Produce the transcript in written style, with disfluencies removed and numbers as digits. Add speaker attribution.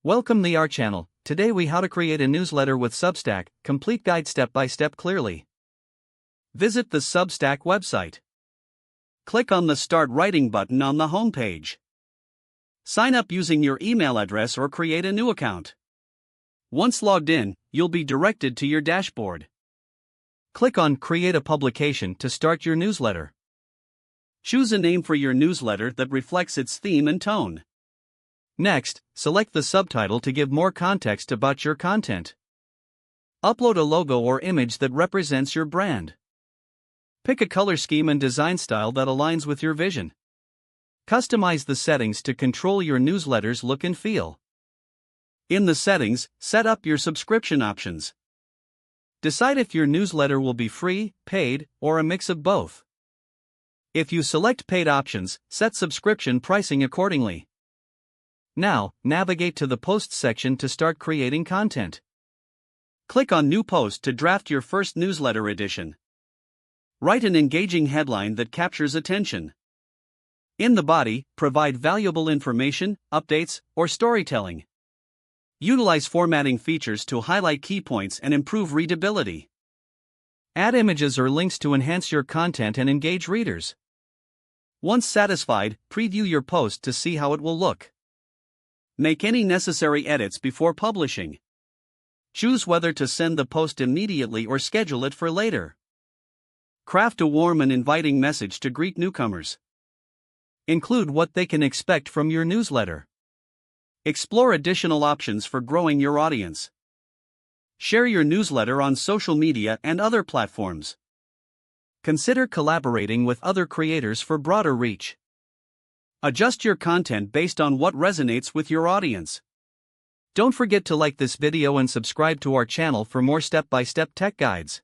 Speaker 1: Welcome to our channel. Today we how to create a newsletter with Substack, complete guide step by step clearly. Visit the Substack website. Click on the Start Writing button on the homepage. Sign up using your email address or create a new account. Once logged in, you'll be directed to your dashboard. Click on Create a Publication to start your newsletter. Choose a name for your newsletter that reflects its theme and tone. Next, select the subtitle to give more context about your content. Upload a logo or image that represents your brand. Pick a color scheme and design style that aligns with your vision. Customize the settings to control your newsletter's look and feel. In the settings, set up your subscription options. Decide if your newsletter will be free, paid, or a mix of both. If you select paid options, set subscription pricing accordingly. Now, navigate to the Posts section to start creating content. Click on New Post to draft your first newsletter edition. Write an engaging headline that captures attention. In the body, provide valuable information, updates, or storytelling. Utilize formatting features to highlight key points and improve readability. Add images or links to enhance your content and engage readers. Once satisfied, preview your post to see how it will look. Make any necessary edits before publishing. Choose whether to send the post immediately or schedule it for later. Craft a warm and inviting message to greet newcomers. Include what they can expect from your newsletter. Explore additional options for growing your audience. Share your newsletter on social media and other platforms. Consider collaborating with other creators for broader reach. Adjust your content based on what resonates with your audience. Don't forget to like this video and subscribe to our channel for more step-by-step tech guides.